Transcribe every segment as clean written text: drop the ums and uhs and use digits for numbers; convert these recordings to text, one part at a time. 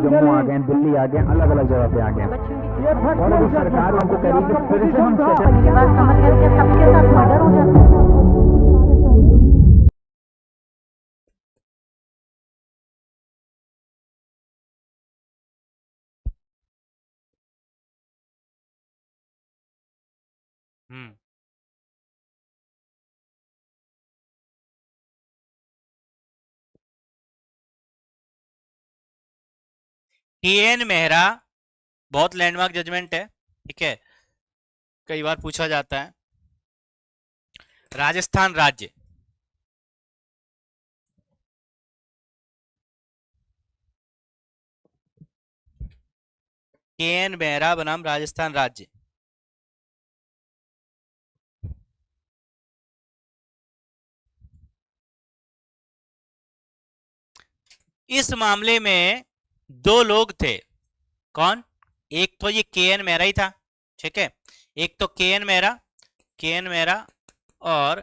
जम्मू आ गए, दिल्ली आ गए, अलग अलग जगह पे आ गए, और अभी सरकार उनको कह रही है कि फिर से हम मेरी बात समझ गए कि सबके साथ मर्डर हो जाता है। हम्म। के.एन. मेहरा बहुत लैंडमार्क जजमेंट है, ठीक है, कई बार पूछा जाता है। राजस्थान राज्य, के.एन. मेहरा बनाम राजस्थान राज्य। इस मामले में दो लोग थे। कौन? एक तो ये के.एन. मेहरा ही था, ठीक है, एक तो के.एन. मेहरा और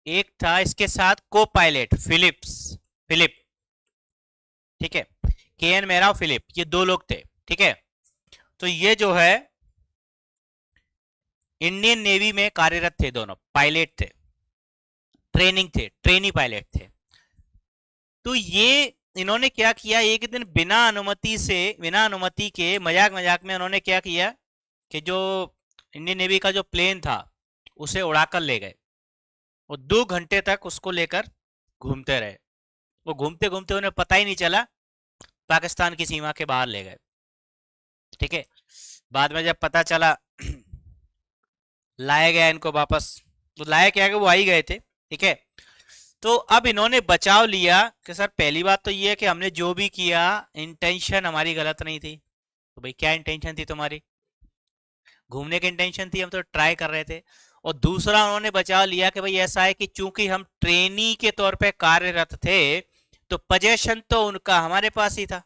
एक था इसके साथ को पायलट फिलिप, ठीक है, के.एन. मेहरा और फिलिप, ये दो लोग थे, ठीक है। तो ये जो है इंडियन नेवी में कार्यरत थे, दोनों पायलट थे, ट्रेनी पायलट थे। तो ये इन्होंने क्या किया, एक दिन बिना अनुमति के मजाक मजाक में उन्होंने क्या किया कि जो इंडियन नेवी का जो प्लेन था उसे उड़ाकर ले गए, और 2 घंटे तक उसको लेकर घूमते रहे। वो घूमते घूमते उन्हें पता ही नहीं चला, पाकिस्तान की सीमा के बाहर ले गए, ठीक है। बाद में जब पता चला लाया गया इनको वापस, तो लाया क्या कि वो आई गए थे, ठीक है। तो अब इन्होंने बचाव लिया कि सर पहली बात तो ये है कि हमने जो भी किया इंटेंशन हमारी गलत नहीं थी। तो भाई क्या इंटेंशन थी तुम्हारी? घूमने की इंटेंशन थी, हम तो ट्राई कर रहे थे। और दूसरा उन्होंने बचाव लिया कि भाई ऐसा है कि चूंकि हम ट्रेनी के तौर पे कार्यरत थे तो पोजीशन तो उनका हमारे पास ही था,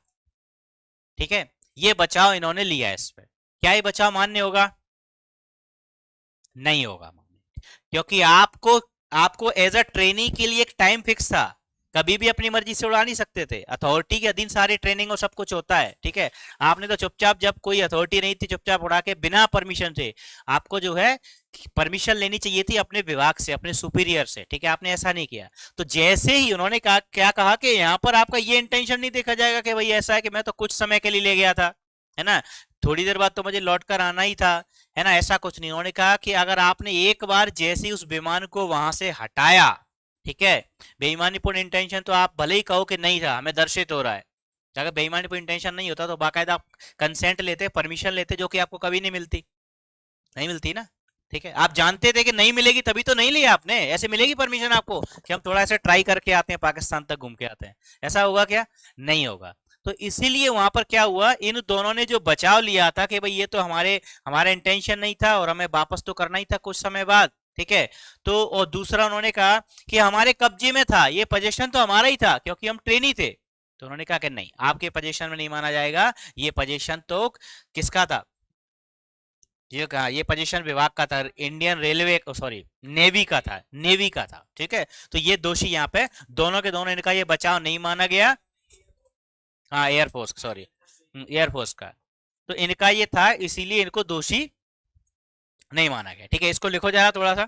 ठीक है। ये बचाव इन्होंने लिया है। इस पे क्या ये बचाव मान्य होगा? नहीं होगा मान्य, क्योंकि आपको आपको एज अ ट्रेनी के लिए एक टाइम फिक्स था, कभी भी अपनी मर्जी से उड़ा नहीं सकते थे। अथॉरिटी के अधीन सारी ट्रेनिंग और सब कुछ होता है, ठीक है। आपने तो चुपचाप, जब कोई अथॉरिटी नहीं थी, चुपचाप उड़ा के बिना परमिशन से, आपको जो है परमिशन लेनी चाहिए थी अपने विभाग से, अपने सुपीरियर से, ठीक है, आपने ऐसा नहीं किया। तो जैसे ही उन्होंने कहा, क्या कहा कि यहाँ पर आपका ये इंटेंशन नहीं देखा जाएगा कि भाई ऐसा है कि मैं तो कुछ समय के लिए ले गया था, है ना, थोड़ी देर बाद तो मुझे लौट कर आना ही था, है ना, ऐसा कुछ नहीं। उन्होंने कहा कि अगर आपने एक बार जैसे ही उस विमान को वहां से हटाया, ठीक है, बेईमानीपूर्ण इंटेंशन तो आप भले ही कहो कि नहीं था, हमें दर्शित हो रहा है, अगर बेईमानीपूर्ण इंटेंशन नहीं होता तो बाकायदा आप कंसेंट लेते, परमिशन लेते, जो कि आपको कभी नहीं मिलती, नहीं मिलती ना, ठीक है। आप जानते थे कि नहीं मिलेगी तभी तो नहीं लिया आपने, ऐसे मिलेगी परमिशन आपको कि हम थोड़ा ऐसे ट्राई करके आते हैं, पाकिस्तान तक घूम के आते हैं, ऐसा होगा क्या? नहीं होगा। तो इसीलिए वहां पर क्या हुआ, इन दोनों ने जो बचाव लिया था कि भाई ये तो हमारा इंटेंशन नहीं था और हमें वापस तो करना ही था कुछ समय बाद, ठीक है। तो और दूसरा उन्होंने कहा कि हमारे कब्जे में था, ये पोजीशन तो हमारा ही था क्योंकि हम ट्रेनी थे। तो उन्होंने कहा कि नहीं, आपके पोजीशन में नहीं माना जाएगा, ये पोजीशन तो किसका था, ये कहा, ये पोजीशन विभाग का था, इंडियन रेलवे, सॉरी नेवी का था, ठीक है। तो ये दोषी यहाँ पे दोनों के दोनों, इनका ये बचाव नहीं माना गया। हाँ, एयरफोर्स, सॉरी, एयरफोर्स का, तो इनका ये था, इसीलिए इनको दोषी नहीं माना गया, ठीक है। इसको लिखो जरा थोड़ा सा।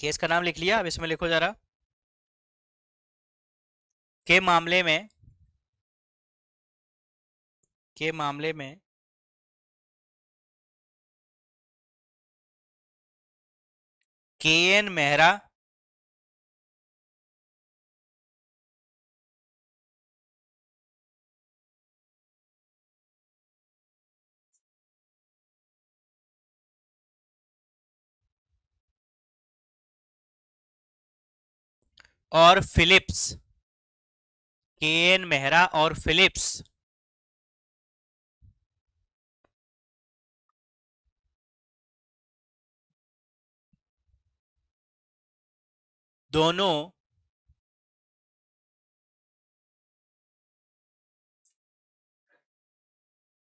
केस का नाम लिख लिया, अब इसमें लिखो जरा, के मामले में, के मामले में के.एन. मेहरा और फिलिप्स, के.एन. मेहरा और फिलिप्स दोनों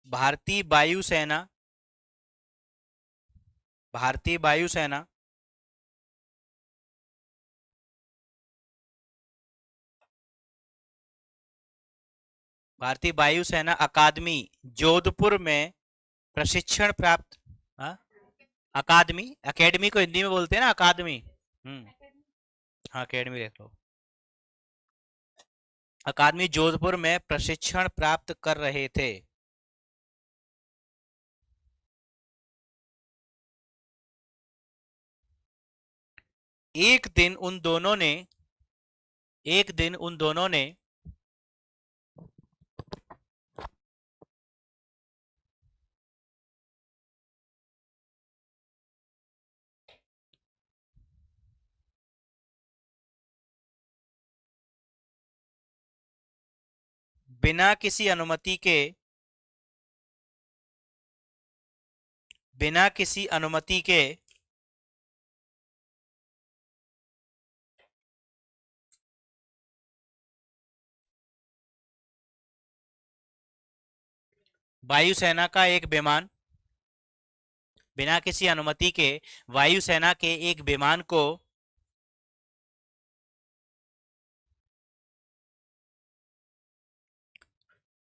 भारतीय वायुसेना भारतीय वायुसेना भारतीय वायुसेना अकादमी जोधपुर में प्रशिक्षण प्राप्त, हाँ अकादमी, एकेडमी को हिंदी में बोलते हैं ना अकादमी। हाँ अकेडमी देख लो। अकादमी जोधपुर में प्रशिक्षण प्राप्त कर रहे थे। एक दिन उन दोनों ने बिना किसी अनुमति के वायुसेना का एक विमान, बिना किसी अनुमति के वायुसेना के एक विमान को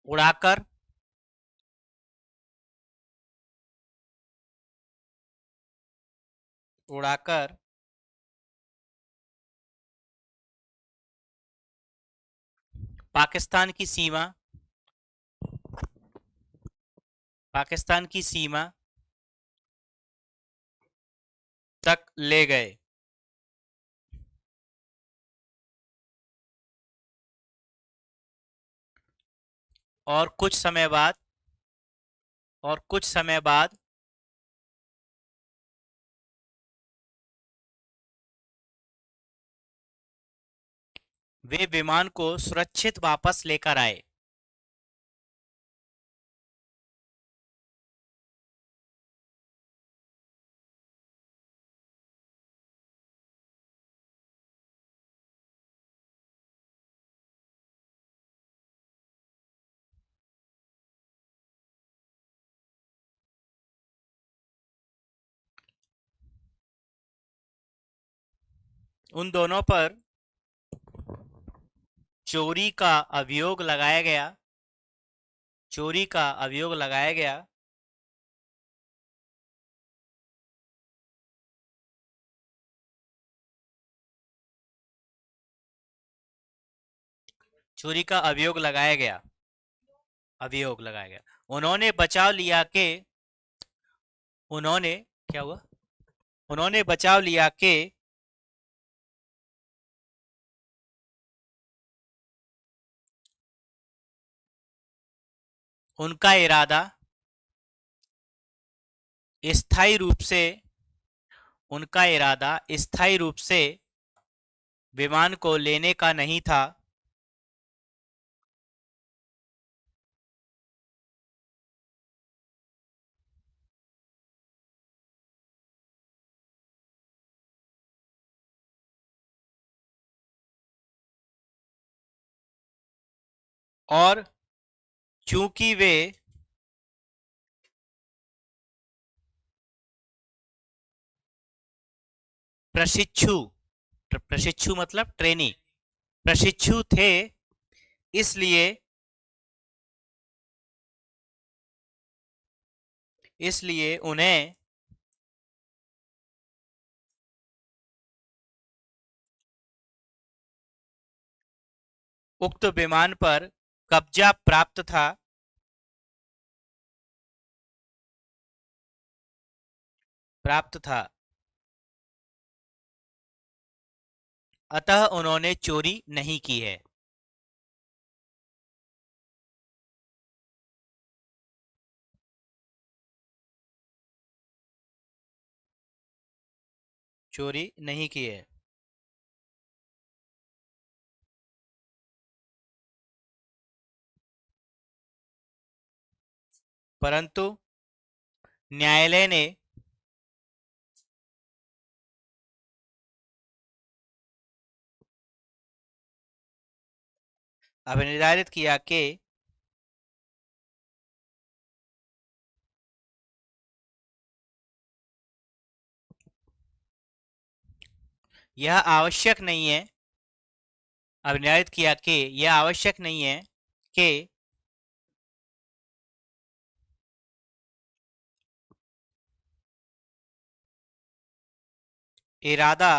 उड़ाकर पाकिस्तान की सीमा तक ले गए। और कुछ समय बाद वे विमान को सुरक्षित वापस लेकर आए। उन दोनों पर चोरी का अभियोग लगाया गया। उन्होंने बचाव लिया कि उनका इरादा स्थायी रूप से विमान को लेने का नहीं था। और चूंकि वे प्रशिक्षु मतलब ट्रेनी, प्रशिक्षु थे, इसलिए उन्हें उक्त विमान पर कब्जा प्राप्त था। अतः उन्होंने चोरी नहीं की है। परंतु न्यायालय ने अब निर्धारित किया कि यह आवश्यक नहीं है, अब निर्धारित किया कि यह आवश्यक नहीं है कि इरादा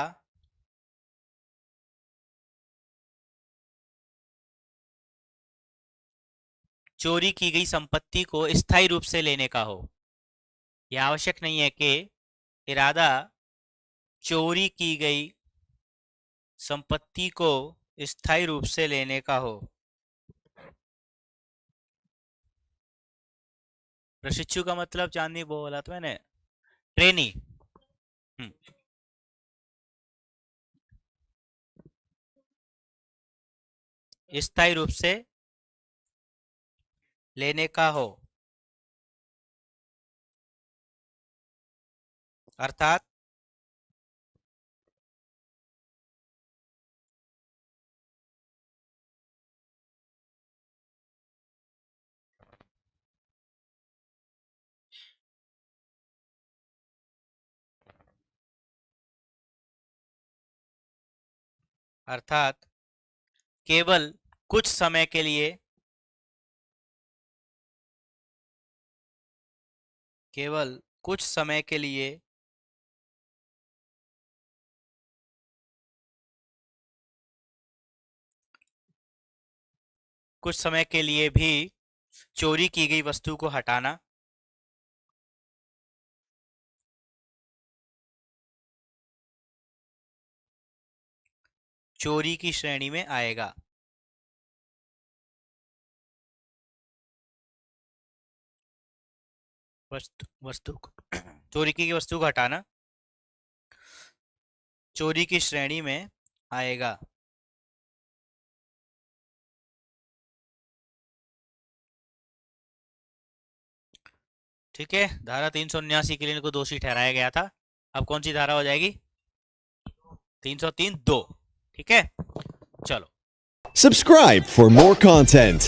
चोरी की गई संपत्ति को स्थायी रूप से लेने का हो। यह आवश्यक नहीं है कि इरादा चोरी की गई संपत्ति को स्थायी रूप से लेने का हो। प्रशिक्षु का मतलब चांदनी बोला तो मैंने, ट्रेनी। स्थायी रूप से लेने का हो, अर्थात केवल कुछ समय के लिए, केवल कुछ समय के लिए कुछ समय के लिए भी चोरी की गई वस्तु को हटाना चोरी की श्रेणी में आएगा। वस्तु चोरी की गई वस्तु को हटाना चोरी की श्रेणी में आएगा। ठीक है, धारा 379 के लिए इनको दोषी ठहराया गया था। अब कौन सी धारा हो जाएगी? 303(2). ठीक है, चलो। Subscribe for more content.